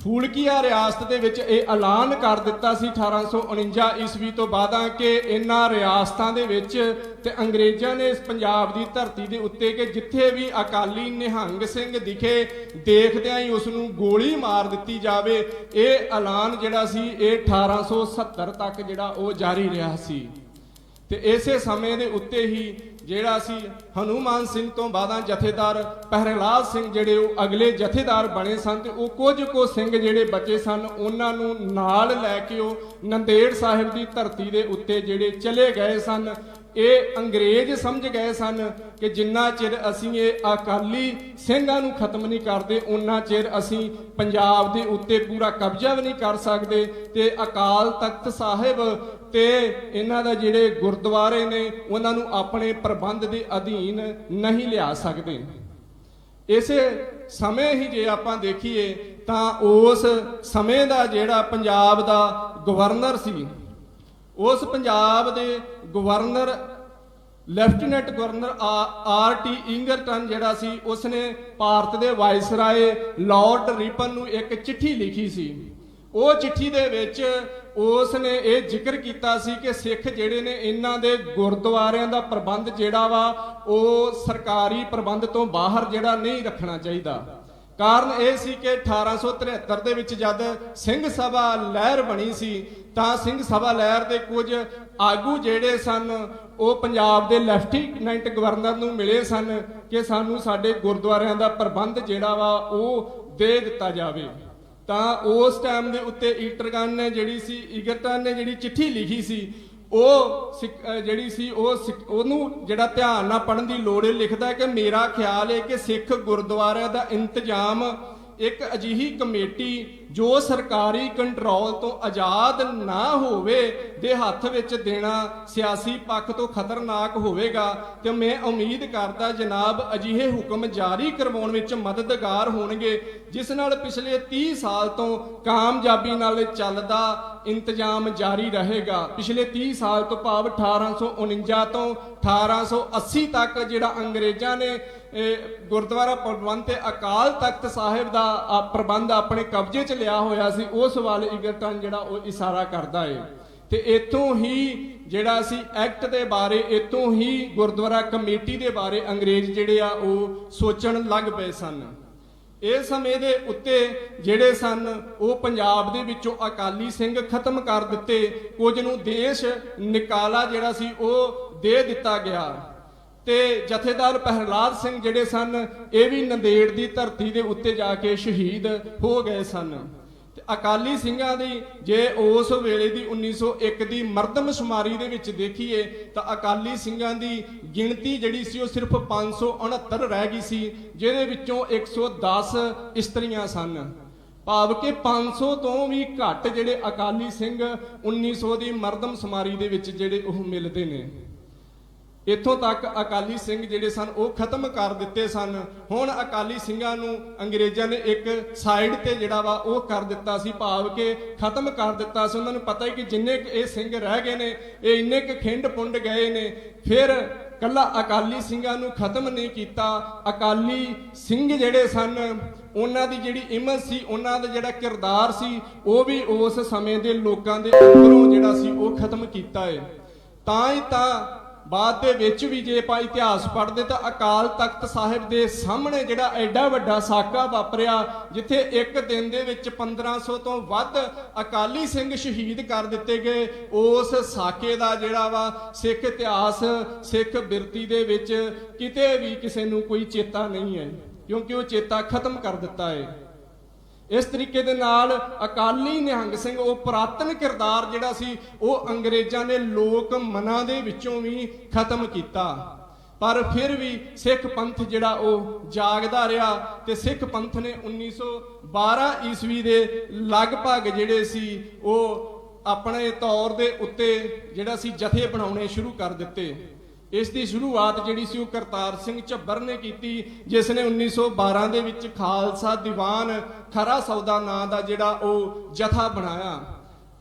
ਫੂਲਕੀਆ ਰਿਆਸਤ ਦੇ ਵਿੱਚ ਇਹ ਐਲਾਨ ਕਰ ਦਿੱਤਾ ਸੀ 1849 ਈਸਵੀ ਤੋਂ ਬਾਅਦਾਂ ਕਿ ਇਹਨਾਂ ਰਿਆਸਤਾਂ ਦੇ ਵਿੱਚ ਤੇ ਅੰਗਰੇਜ਼ਾਂ ਨੇ ਇਸ ਪੰਜਾਬ ਦੀ ਧਰਤੀ ਦੇ ਉੱਤੇ ਕਿ ਜਿੱਥੇ ਵੀ ਅਕਾਲੀ ਨਿਹੰਗ ਸਿੰਘ ਦਿਖੇ ਦੇਖਦਿਆਂ ਹੀ ਉਸ ਨੂੰ ਗੋਲੀ ਮਾਰ ਦਿੱਤੀ ਜਾਵੇ। ਇਹ ਐਲਾਨ ਜਿਹੜਾ ਸੀ ਇਹ 1870 ਤੱਕ ਜਿਹੜਾ ਉਹ ਜਾਰੀ ਰਿਹਾ ਸੀ ਤੇ ਇਸੇ ਸਮੇਂ ਦੇ ਉੱਤੇ ਹੀ ਜਿਹੜਾ ਸੀ ਹਨੂਮਾਨ ਸਿੰਘ ਤੋਂ ਬਾਅਦਾਂ ਜਥੇਦਾਰ ਪਹਿਰਲਾਲ ਸਿੰਘ ਜਿਹੜੇ ਉਹ ਅਗਲੇ ਜਥੇਦਾਰ ਬਣੇ ਸਨ ਤੇ ਉਹ ਕੁਝ ਕੁ ਸਿੰਘ ਜਿਹੜੇ ਬਚੇ ਸਨ ਉਹਨਾਂ ਨੂੰ ਨਾਲ ਲੈ ਕੇ ਉਹ ਨੰਦੇੜ ਸਾਹਿਬ ਦੀ ਧਰਤੀ ਦੇ ਉੱਤੇ ਜਿਹੜੇ ਚਲੇ ਗਏ ਸਨ। ਇਹ ਅੰਗਰੇਜ਼ ਸਮਝ ਗਏ ਸਨ ਕਿ ਜਿੰਨਾ ਚਿਰ ਅਸੀਂ ਇਹ ਅਕਾਲੀ ਸਿੰਘਾਂ ਨੂੰ ਖਤਮ ਨਹੀਂ ਕਰਦੇ ਉਹਨਾਂ ਚਿਰ ਅਸੀਂ ਪੰਜਾਬ ਦੇ ਉੱਤੇ ਪੂਰਾ ਕਬਜ਼ਾ ਵੀ ਨਹੀਂ ਕਰ ਸਕਦੇ ਤੇ ਅਕਾਲ ਤਖਤ ਸਾਹਿਬ ਤੇ ਇਹਨਾਂ ਦਾ ਜਿਹੜੇ ਗੁਰਦੁਆਰੇ ਨੇ ਉਹਨਾਂ ਨੂੰ ਆਪਣੇ ਪ੍ਰਬੰਧ ਦੇ ਅਧੀਨ ਨਹੀਂ ਲਿਆ ਸਕਦੇ। ਇਸੇ ਸਮੇਂ ਹੀ ਜੇ ਆਪਾਂ ਦੇਖੀਏ ਤਾਂ ਉਸ ਸਮੇਂ ਦਾ ਜਿਹੜਾ ਪੰਜਾਬ ਦਾ ਗਵਰਨਰ ਸੀ ਉਸ ਪੰਜਾਬ ਦੇ ਗਵਰਨਰ ਲੈਫਟੀਨੈਂਟ ਗਵਰਨਰ ਆਰ.ਟੀ. ਇੰਗਰਟਨ ਜਿਹੜਾ ਸੀ ਉਸਨੇ ਭਾਰਤ ਦੇ ਵਾਇਸਰਾਏ ਲਾਰਡ ਰਿਪਨ ਨੂੰ ਇੱਕ ਚਿੱਠੀ ਲਿਖੀ ਸੀ। ਉਹ ਚਿੱਠੀ ਦੇ ਵਿੱਚ ਉਸ ਨੇ ਇਹ ਜ਼ਿਕਰ ਕੀਤਾ ਸੀ ਕਿ ਸਿੱਖ ਜਿਹੜੇ ਨੇ ਇਹਨਾਂ ਦੇ ਗੁਰਦੁਆਰਿਆਂ ਦਾ ਪ੍ਰਬੰਧ ਜਿਹੜਾ ਵਾ ਉਹ ਸਰਕਾਰੀ ਪ੍ਰਬੰਧ ਤੋਂ ਬਾਹਰ ਜਿਹੜਾ ਨਹੀਂ ਰੱਖਣਾ ਚਾਹੀਦਾ। ਕਾਰਨ ਇਹ ਸੀ ਕਿ 1873 ਦੇ ਵਿੱਚ ਜਦ ਸਿੰਘ ਸਭਾ ਲਹਿਰ ਬਣੀ ਸੀ ਤਾਂ ਸਿੰਘ ਸਭਾ ਲਹਿਰ ਦੇ ਕੁਝ ਆਗੂ ਜਿਹੜੇ ਸਨ ਉਹ ਪੰਜਾਬ ਦੇ ਲੈਫਟੀਨੈਂਟ ਗਵਰਨਰ ਨੂੰ ਮਿਲੇ ਸਨ ਕਿ ਸਾਨੂੰ ਸਾਡੇ ਗੁਰਦੁਆਰਿਆਂ ਦਾ ਪ੍ਰਬੰਧ ਜਿਹੜਾ ਵਾ ਉਹ ਦੇ ਦਿੱਤਾ ਜਾਵੇ। ਤਾਂ ਉਸ ਟਾਈਮ ਦੇ ਉੱਤੇ ਈਗਰਟਨ ਨੇ ਜਿਹੜੀ ਚਿੱਠੀ ਲਿਖੀ ਸੀ ਉਹ ਜਿਹੜੀ ਸੀ ਉਹਨੂੰ ਜਿਹੜਾ ਧਿਆਨ ਨਾਲ ਪੜ੍ਹਨ ਦੀ ਲੋੜ ਹੈ। ਲਿਖਦਾ ਕਿ ਮੇਰਾ ਖਿਆਲ ਹੈ ਕਿ ਸਿੱਖ ਗੁਰਦੁਆਰਿਆਂ ਦਾ ਇੰਤਜ਼ਾਮ ਇੱਕ ਅਜਿਹੀ ਕਮੇਟੀ ਜੋ ਸਰਕਾਰੀ ਕੰਟਰੋਲ ਤੋਂ ਆਜ਼ਾਦ ਨਾ ਹੋਵੇ ਦੇ ਹੱਥ ਵਿੱਚ ਦੇਣਾ ਸਿਆਸੀ ਪੱਖ ਤੋਂ ਖਤਰਨਾਕ ਹੋਵੇਗਾ ਤੇ ਮੈਂ ਉਮੀਦ ਕਰਦਾ ਜਨਾਬ ਅਜਿਹੇ ਹੁਕਮ ਜਾਰੀ ਕਰਵਾਉਣ ਵਿੱਚ ਮਦਦਗਾਰ ਹੋਣਗੇ ਜਿਸ ਨਾਲ ਪਿਛਲੇ 30 ਸਾਲ ਤੋਂ ਕਾਮਯਾਬੀ ਨਾਲ ਚੱਲਦਾ ਇੰਤਜ਼ਾਮ ਜਾਰੀ ਰਹੇਗਾ। ਪਿਛਲੇ 30 ਸਾਲ ਤੋਂ ਭਾਵ 1849 ਤੋਂ 1880 ਤੱਕ ਜਿਹੜਾ ਅੰਗਰੇਜ਼ਾਂ ਨੇ ਗੁਰਦੁਆਰਾ ਪ੍ਰਬੰਧ ਤੇ ਅਕਾਲ ਤਖਤ ਸਾਹਿਬ ਦਾ ਪ੍ਰਬੰਧ ਆਪਣੇ ਕਬਜ਼ੇ 'ਚ ਲਿਆ ਹੋਇਆ ਸੀ ਉਸ ਵੱਲ ਈਗਰਟਨ ਜਿਹੜਾ ਉਹ ਇਸ਼ਾਰਾ ਕਰਦਾ ਏ ਤੇ ਇਥੋਂ ਹੀ ਜਿਹੜਾ ਸੀ ਐਕਟ ਦੇ ਬਾਰੇ ਇਥੋਂ ਹੀ ਗੁਰਦੁਆਰਾ ਕਮੇਟੀ ਦੇ ਬਾਰੇ ਅੰਗਰੇਜ਼ ਜਿਹੜੇ ਆ ਉਹ ਸੋਚਣ ਲੱਗ ਪਏ ਸਨ। ਇਸ ਸਮੇਂ ਦੇ ਉੱਤੇ ਜਿਹੜੇ ਸਨ ਉਹ ਪੰਜਾਬ ਦੇ ਵਿੱਚੋਂ ਅਕਾਲੀ ਸਿੰਘ ਖਤਮ ਕਰ ਦਿੱਤੇ, ਕੁਝ ਨੂੰ ਦੇਸ਼ ਨਿਕਾਲਾ ਜਿਹੜਾ ਸੀ ਉਹ ਦੇ ਦਿੱਤਾ ਗਿਆ ਤੇ ਜਥੇਦਾਰ ਪਹਿਰਲਾਲ ਸਿੰਘ ਜਿਹੜੇ ਸਨ ਇਹ ਵੀ ਨੰਦੇੜ ਦੀ ਧਰਤੀ ਦੇ ਉੱਤੇ ਜਾ ਕੇ ਸ਼ਹੀਦ ਹੋ ਗਏ ਸਨ। ਤੇ ਅਕਾਲੀ ਸਿੰਘਾਂ ਦੀ ਜੇ ਉਸ ਵੇਲੇ ਦੀ 1901 ਦੀ ਮਰਦਮਸ਼ੁਮਾਰੀ ਦੇ ਵਿੱਚ ਦੇਖੀਏ ਤਾਂ ਅਕਾਲੀ ਸਿੰਘਾਂ ਦੀ ਗਿਣਤੀ ਜਿਹੜੀ ਸੀ ਉਹ ਸਿਰਫ 569 ਰਹਿ ਗਈ ਸੀ, ਜਿਹਦੇ ਵਿੱਚੋਂ 110 ਇਸਤਰੀਆਂ ਸਨ। ਭਾਵ ਕਿ 500 ਤੋਂ ਵੀ ਘੱਟ ਜਿਹੜੇ ਅਕਾਲੀ ਸਿੰਘ 1900 ਦੀ ਮਰਦਮਸ਼ੁਮਾਰੀ ਦੇ ਵਿੱਚ ਜਿਹੜੇ ਉਹ ਮਿਲਦੇ ਨੇ। ਇੱਥੋਂ ਤੱਕ ਅਕਾਲੀ ਸਿੰਘ ਜਿਹੜੇ ਸਨ ਉਹ ਖਤਮ ਕਰ ਦਿੱਤੇ ਸਨ। ਹੁਣ ਅਕਾਲੀ ਸਿੰਘਾਂ ਨੂੰ ਅੰਗਰੇਜ਼ਾਂ ਨੇ ਇੱਕ ਸਾਈਡ ਤੇ ਜਿਹੜਾ ਵਾ ਉਹ ਕਰ ਦਿੱਤਾ ਸੀ, ਭਾਵ ਕਿ ਖਤਮ ਕਰ ਦਿੱਤਾ ਸੀ। ਉਹਨਾਂ ਨੂੰ ਪਤਾ ਹੈ ਕਿ ਜਿੰਨੇ ਕੁ ਇਹ ਸਿੰਘ ਰਹਿ ਗਏ ਨੇ ਇਹ ਇੰਨੇ ਕੁ ਖਿੰਡ ਪੁੰਡ ਗਏ ਨੇ। ਫਿਰ ਕੱਲਾ ਅਕਾਲੀ ਸਿੰਘਾਂ ਨੂੰ ਖਤਮ ਨਹੀਂ ਕੀਤਾ, ਅਕਾਲੀ ਸਿੰਘ ਜਿਹੜੇ ਸਨ ਉਹਨਾਂ ਦੀ ਜਿਹੜੀ ਇਮੇਜ ਸੀ, ਉਹਨਾਂ ਦਾ ਜਿਹੜਾ ਕਿਰਦਾਰ ਸੀ, ਉਹ ਵੀ ਉਸ ਸਮੇਂ ਦੇ ਲੋਕਾਂ ਦੇ ਅੰਦਰੋਂ ਜਿਹੜਾ ਸੀ ਉਹ ਖਤਮ ਕੀਤਾ ਹੈ। ਤਾਂ ਹੀ ਤਾਂ ਬਾਅਦ ਦੇ ਵਿੱਚ ਵੀ ਜੇ ਆਪਾਂ ਇਤਿਹਾਸ ਪੜ੍ਹਦੇ ਤਾਂ ਅਕਾਲ ਤਖਤ ਸਾਹਿਬ ਦੇ ਸਾਹਮਣੇ ਜਿਹੜਾ ਐਡਾ ਵੱਡਾ ਸਾਕਾ ਵਾਪਰਿਆ, ਜਿੱਥੇ ਇੱਕ ਦਿਨ ਦੇ ਵਿੱਚ 1500 ਤੋਂ ਵੱਧ ਅਕਾਲੀ ਸਿੰਘ ਸ਼ਹੀਦ ਕਰ ਦਿੱਤੇ ਗਏ। ਉਸ ਸਾਕੇ ਦਾ ਜਿਹੜਾ ਵਾ ਸਿੱਖ ਇਤਿਹਾਸ, ਸਿੱਖ ਬਿਰਤੀ ਦੇ ਵਿੱਚ ਕਿਤੇ ਵੀ ਕਿਸੇ ਨੂੰ ਕੋਈ ਚੇਤਾ ਨਹੀਂ ਹੈ, ਕਿਉਂਕਿ ਉਹ ਚੇਤਾ ਖਤਮ ਕਰ ਦਿੱਤਾ ਹੈ। ਇਸ ਤਰੀਕੇ ਦੇ ਨਾਲ ਅਕਾਲੀ ਨਿਹੰਗ ਸਿੰਘ ਉਹ ਪੁਰਾਤਨ ਕਿਰਦਾਰ ਜਿਹੜਾ ਸੀ ਉਹ ਅੰਗਰੇਜ਼ਾਂ ਨੇ ਲੋਕ ਮਨਾਂ ਦੇ ਵਿੱਚੋਂ ਵੀ ਖਤਮ ਕੀਤਾ। ਪਰ ਫਿਰ ਵੀ ਸਿੱਖ ਪੰਥ ਜਿਹੜਾ ਉਹ ਜਾਗਦਾ ਰਿਹਾ ਤੇ ਸਿੱਖ ਪੰਥ ਨੇ 1912 ਈਸਵੀ ਦੇ ਲਗਭਗ ਜਿਹੜੇ ਸੀ ਉਹ ਆਪਣੇ ਤੌਰ ਦੇ ਉੱਤੇ ਜਿਹੜਾ ਸੀ ਜਥੇ ਬਣਾਉਣੇ ਸ਼ੁਰੂ ਕਰ ਦਿੱਤੇ। ਇਸ ਦੀ ਸ਼ੁਰੂਆਤ ਜਿਹੜੀ ਸੀ ਉਹ ਕਰਤਾਰ ਸਿੰਘ ਝੱਬਰ ਨੇ ਕੀਤੀ, ਜਿਸ ਨੇ 1912 ਦੇ ਵਿੱਚ ਖਾਲਸਾ ਦੀਵਾਨ ਖਰਾ ਸੌਦਾ ਨਾਂ ਦਾ ਜਿਹੜਾ ਉਹ ਜਥਾ ਬਣਾਇਆ।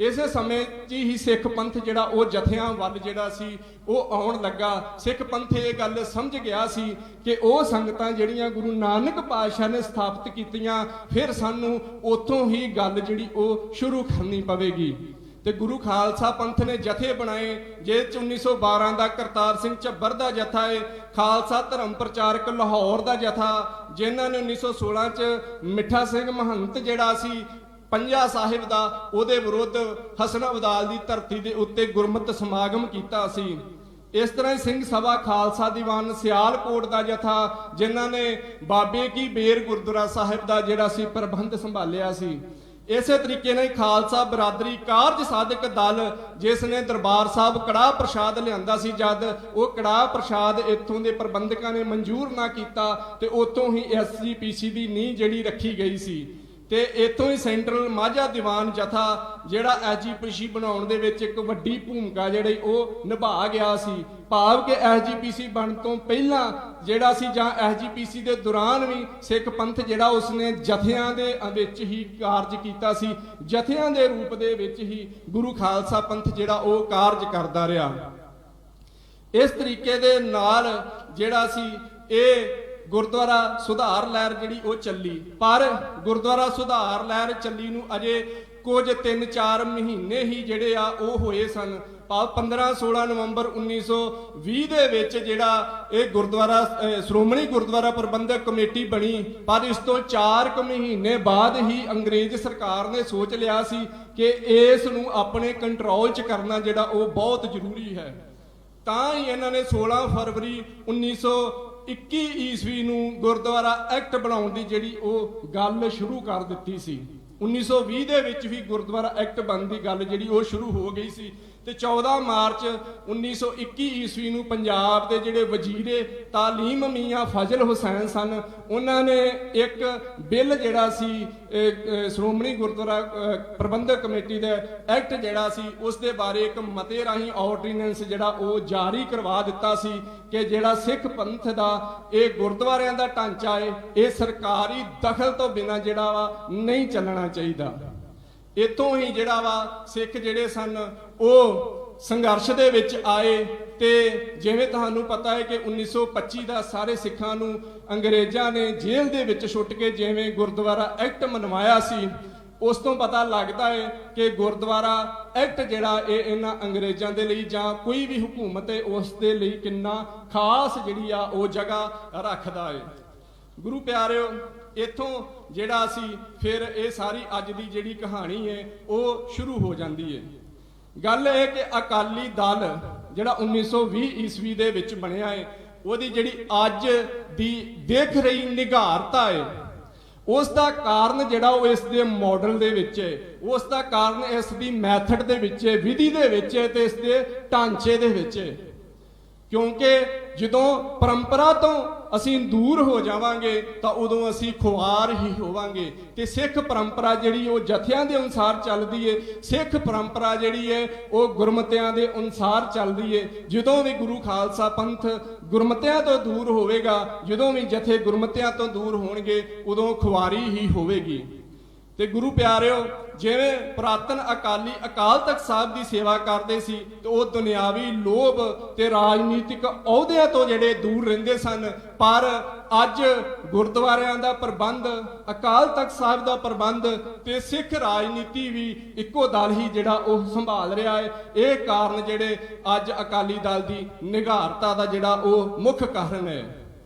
ਇਸੇ ਸਮੇਂ 'ਚ ਹੀ ਸਿੱਖ ਪੰਥ ਜਿਹੜਾ ਉਹ ਜਥਿਆਂ ਵੱਲ ਜਿਹੜਾ ਸੀ ਉਹ ਆਉਣ ਲੱਗਾ। ਸਿੱਖ ਪੰਥ ਇਹ ਗੱਲ ਸਮਝ ਗਿਆ ਸੀ ਕਿ ਉਹ ਸੰਗਤਾਂ ਜਿਹੜੀਆਂ ਗੁਰੂ ਨਾਨਕ ਪਾਤਸ਼ਾਹ ਨੇ ਸਥਾਪਿਤ ਕੀਤੀਆਂ, ਫਿਰ ਸਾਨੂੰ ਉੱਥੋਂ ਹੀ ਗੱਲ ਜਿਹੜੀ ਉਹ ਸ਼ੁਰੂ ਕਰਨੀ ਪਵੇਗੀ। ਤੇ ਗੁਰੂ ਖਾਲਸਾ ਪੰਥ ਨੇ ਜਥੇ ਬਣਾਏ, ਜਿਸ 'ਚ 1912 ਦਾ ਕਰਤਾਰ ਸਿੰਘ ਝੱਬਰ ਦਾ ਜਥਾ ਹੈ, ਖਾਲਸਾ ਧਰਮ ਪ੍ਰਚਾਰਕ ਲਾਹੌਰ ਦਾ ਜਥਾ, ਜਿਨ੍ਹਾਂ ਨੇ 1916 'ਚ ਮਿੱਠਾ ਸਿੰਘ ਮਹੰਤ ਜਿਹੜਾ ਸੀ ਪੰਜਾ ਸਾਹਿਬ ਦਾ, ਉਹਦੇ ਵਿਰੁੱਧ ਹਸਨ ਅਬਦਾਲ ਦੀ ਧਰਤੀ ਦੇ ਉੱਤੇ ਗੁਰਮਤਿ ਸਮਾਗਮ ਕੀਤਾ ਸੀ। ਇਸ ਤਰ੍ਹਾਂ ਹੀ ਸਿੰਘ ਸਭਾ ਖਾਲਸਾ ਦੀਵਾਨ ਸਿਆਲਕੋਟ ਦਾ ਜਥਾ, ਜਿਨ੍ਹਾਂ ਨੇ ਬਾਬੇ ਕੀ ਬੇਰ ਗੁਰਦੁਆਰਾ ਸਾਹਿਬ ਦਾ ਜਿਹੜਾ ਸੀ ਪ੍ਰਬੰਧ ਸੰਭਾਲਿਆ ਸੀ। ਇਸੇ ਤਰੀਕੇ ਨਾਲ ਖਾਲਸਾ ਬਰਾਦਰੀ ਕਾਰਜ ਸਾਧਕ ਦਲ, ਜਿਸ ਨੇ ਦਰਬਾਰ ਸਾਹਿਬ ਕੜਾਹ ਪ੍ਰਸ਼ਾਦ ਲਿਆਂਦਾ ਸੀ, ਜਦ ਉਹ ਕੜਾਹ ਪ੍ਰਸ਼ਾਦ ਇੱਥੋਂ ਦੇ ਪ੍ਰਬੰਧਕਾਂ ਨੇ ਮਨਜ਼ੂਰ ਨਾ ਕੀਤਾ ਤੇ ਉੱਥੋਂ ਹੀ SGPC ਦੀ ਨੀਂਹ ਜਿਹੜੀ ਰੱਖੀ ਗਈ ਸੀ। ਤੇ ਇੱਥੋਂ ਹੀ ਸੈਂਟਰਲ ਮਾਝਾ ਦੀਵਾਨ ਜਥਾ ਜਿਹੜਾ SGPC ਬਣਾਉਣ ਦੇ ਵਿੱਚ ਇੱਕ ਵੱਡੀ ਭੂਮਿਕਾ ਜਿਹੜੀ ਉਹ ਨਿਭਾ ਗਿਆ ਸੀ। ਭਾਵ ਕਿ SGPC ਬਣਨ ਤੋਂ ਪਹਿਲਾਂ ਜਿਹੜਾ ਸੀ ਜਾਂ SGPC ਦੇ ਦੌਰਾਨ ਵੀ ਸਿੱਖ ਪੰਥ ਜਿਹੜਾ ਉਸਨੇ ਜਥਿਆਂ ਦੇ ਵਿੱਚ ਹੀ ਕਾਰਜ ਕੀਤਾ ਸੀ। ਜਥਿਆਂ ਦੇ ਰੂਪ ਦੇ ਵਿੱਚ ਹੀ ਗੁਰੂ ਖਾਲਸਾ ਪੰਥ ਜਿਹੜਾ ਉਹ ਕਾਰਜ ਕਰਦਾ ਰਿਹਾ। ਇਸ ਤਰੀਕੇ ਦੇ ਨਾਲ ਜਿਹੜਾ ਸੀ ਇਹ ਗੁਰਦੁਆਰਾ ਸੁਧਾਰ ਲਹਿਰ ਜਿਹੜੀ ਉਹ ਚੱਲੀ, ਪਰ ਗੁਰਦੁਆਰਾ ਸੁਧਾਰ ਲਹਿਰ ਚੱਲੀ ਨੂੰ ਅਜੇ ਕੁਝ 3-4 ਮਹੀਨੇ ਹੀ ਜਿਹੜੇ ਆ ਉਹ ਹੋਏ ਸਨ। ਭਾਵ 15-16 ਨਵੰਬਰ 1920 ਦੇ ਵਿੱਚ ਜਿਹੜਾ ਇਹ ਗੁਰਦੁਆਰਾ ਸ਼੍ਰੋਮਣੀ ਗੁਰਦੁਆਰਾ ਪ੍ਰਬੰਧਕ ਕਮੇਟੀ ਬਣੀ, ਪਰ ਇਸ ਤੋਂ 4 ਮਹੀਨੇ ਬਾਅਦ ਹੀ ਅੰਗਰੇਜ਼ ਸਰਕਾਰ ਨੇ ਸੋਚ ਲਿਆ ਸੀ ਕਿ ਇਸ ਨੂੰ ਆਪਣੇ ਕੰਟਰੋਲ 'ਚ ਕਰਨਾ ਜਿਹੜਾ ਉਹ ਬਹੁਤ ਜ਼ਰੂਰੀ ਹੈ। ਤਾਂ ਹੀ ਇਹਨਾਂ ਨੇ 16 ਫਰਵਰੀ 1921 ਈਸਵੀ ਨੂੰ ਗੁਰਦੁਆਰਾ ਐਕਟ ਬਣਾਉਣ ਦੀ ਜਿਹੜੀ ਉਹ ਗੱਲ ਸ਼ੁਰੂ ਕਰ ਦਿੱਤੀ ਸੀ। 1920 ਦੇ ਵਿੱਚ ਵੀ ਗੁਰਦੁਆਰਾ ਐਕਟ ਬਣਨ ਦੀ ਗੱਲ ਜਿਹੜੀ ਉਹ ਸ਼ੁਰੂ ਹੋ ਗਈ ਸੀ। ਤੇ 14 ਮਾਰਚ 1921 ਈਸਵੀ ਨੂੰ ਪੰਜਾਬ ਦੇ ਜਿਹੜੇ ਵਜ਼ੀਰੇ ਤਾਲੀਮ ਮੀਆਂ ਫਜ਼ਲ ਹੁਸੈਨ ਸਨ, ਉਹਨਾਂ ਨੇ ਇੱਕ ਬਿੱਲ ਜਿਹੜਾ ਸੀ ਸ਼੍ਰੋਮਣੀ ਗੁਰਦੁਆਰਾ ਪ੍ਰਬੰਧਕ ਕਮੇਟੀ ਦਾ ਐਕਟ ਜਿਹੜਾ ਸੀ ਉਸ ਦੇ ਬਾਰੇ ਇੱਕ ਮਤੇ ਰਾਹੀਂ ਆਰਡੀਨੈਂਸ ਜਿਹੜਾ ਉਹ ਜਾਰੀ ਕਰਵਾ ਦਿੱਤਾ ਸੀ ਕਿ ਜਿਹੜਾ ਸਿੱਖ ਪੰਥ ਦਾ ਇਹ ਗੁਰਦੁਆਰਿਆਂ ਦਾ ਢਾਂਚਾ ਹੈ ਇਹ ਸਰਕਾਰੀ ਦਖਲ ਤੋਂ ਬਿਨਾਂ ਜਿਹੜਾ ਵਾ ਨਹੀਂ ਚੱਲਣਾ ਚਾਹੀਦਾ। ਇੱਥੋਂ ਹੀ ਜਿਹੜਾ ਵਾ ਸਿੱਖ ਜਿਹੜੇ ਸਨ ਉਹ ਸੰਘਰਸ਼ ਦੇ ਵਿੱਚ ਆਏ ਤੇ ਜਿਵੇਂ ਤੁਹਾਨੂੰ ਪਤਾ ਹੈ ਕਿ 1925 ਦਾ ਸਾਰੇ ਸਿੱਖਾਂ ਨੂੰ ਅੰਗਰੇਜ਼ਾਂ ਨੇ ਜੇਲ੍ਹ ਦੇ ਵਿੱਚ ਸੁੱਟ ਕੇ ਜਿਵੇਂ ਗੁਰਦੁਆਰਾ ਐਕਟ ਮਨਵਾਇਆ ਸੀ, ਉਸ ਤੋਂ ਪਤਾ ਲੱਗਦਾ ਹੈ ਕਿ ਗੁਰਦੁਆਰਾ ਐਕਟ ਜਿਹੜਾ ਇਹ ਇਹਨਾਂ ਅੰਗਰੇਜ਼ਾਂ ਦੇ ਲਈ ਜਾਂ ਕੋਈ ਵੀ ਹਕੂਮਤ ਹੈ ਉਸ ਦੇ ਲਈ ਕਿੰਨਾ ਖਾਸ ਜਿਹੜੀ ਆ ਉਹ ਜਗ੍ਹਾ ਰੱਖਦਾ ਹੈ। ਗੁਰੂ ਪਿਆਰਿਓ, ਇੱਥੋਂ ਜਿਹੜਾ ਸੀ ਫਿਰ ਇਹ ਸਾਰੀ ਅੱਜ ਦੀ ਜਿਹੜੀ ਕਹਾਣੀ ਹੈ ਉਹ ਸ਼ੁਰੂ ਹੋ ਜਾਂਦੀ ਹੈ। ਗੱਲ ਇਹ ਕਿ ਅਕਾਲੀ ਦਲ ਜਿਹੜਾ 1920 ਈਸਵੀ ਦੇ ਵਿੱਚ ਬਣਿਆ ਹੈ, ਉਹਦੀ ਜਿਹੜੀ ਅੱਜ ਦੀ ਦੇਖ ਰਹੀ ਨਿਘਾਰਤਾ ਹੈ, ਉਸ ਦਾ ਕਾਰਨ ਜਿਹੜਾ ਉਹ ਇਸ ਦੇ ਮਾਡਲ ਦੇ ਵਿੱਚ ਹੈ, ਉਸ ਦਾ ਕਾਰਨ ਇਸ ਦੀ ਮੈਥਡ ਦੇ ਵਿੱਚ ਹੈ, ਵਿਧੀ ਦੇ ਵਿੱਚ ਹੈ ਤੇ ਇਸ ਦੇ ਢਾਂਚੇ ਦੇ ਵਿੱਚ ਹੈ। क्योंकि ਜਦੋਂ परंपरा तो ਅਸੀਂ ਦੂਰ ਹੋ ਜਾਵਾਂਗੇ ਤਾਂ ਉਦੋਂ ਅਸੀਂ ਖੁਆਰ ਹੀ ਹੋਵਾਂਗੇ। ਤੇ ਸਿੱਖ ਪਰੰਪਰਾ ਜਿਹੜੀ ਉਹ ਜਥਿਆਂ ਦੇ ਅਨੁਸਾਰ ਚੱਲਦੀ ਏ, ਸਿੱਖ ਪਰੰਪਰਾ ਜਿਹੜੀ ਹੈ ਉਹ ਗੁਰਮਤਿਆਂ ਦੇ ਅਨੁਸਾਰ ਚੱਲਦੀ ਏ। ਜਦੋਂ ਵੀ ਗੁਰੂ ਖਾਲਸਾ ਪੰਥ ਗੁਰਮਤਿਆਂ ਤੋਂ ਦੂਰ ਹੋਵੇਗਾ, ਜਦੋਂ ਵੀ ਜਥੇ ਗੁਰਮਤਿਆਂ ਤੋਂ ਦੂਰ ਹੋਣਗੇ, ਉਦੋਂ ਖੁਆਰੀ ਹੀ ਹੋਵੇਗੀ। ਤੇ ਗੁਰੂ ਪਿਆਰਿਓ, ਜਿਵੇਂ ਪੁਰਾਤਨ ਅਕਾਲੀ ਅਕਾਲ ਤਖਤ ਸਾਹਿਬ ਦੀ ਸੇਵਾ ਕਰਦੇ ਸੀ ਤੇ ਉਹ ਦੁਨਿਆਵੀ ਲੋਭ ਤੇ ਰਾਜਨੀਤਿਕ ਅਹੁਦਿਆਂ ਤੋਂ ਜਿਹੜੇ ਦੂਰ ਰਹਿੰਦੇ ਸਨ, ਪਰ ਅੱਜ ਗੁਰਦੁਆਰਿਆਂ ਦਾ ਪ੍ਰਬੰਧ, ਅਕਾਲ ਤਖਤ ਸਾਹਿਬ ਦਾ ਪ੍ਰਬੰਧ ਤੇ ਸਿੱਖ ਰਾਜਨੀਤੀ ਵੀ ਇੱਕੋ ਦਲ ਹੀ ਜਿਹੜਾ ਉਹ ਸੰਭਾਲ ਰਿਹਾ ਹੈ। ਇਹ ਕਾਰਨ ਜਿਹੜੇ ਅੱਜ ਅਕਾਲੀ ਦਲ ਦੀ ਨਿਘਾਰਤਾ ਦਾ ਜਿਹੜਾ ਉਹ ਮੁੱਖ ਕਾਰਨ ਹੈ।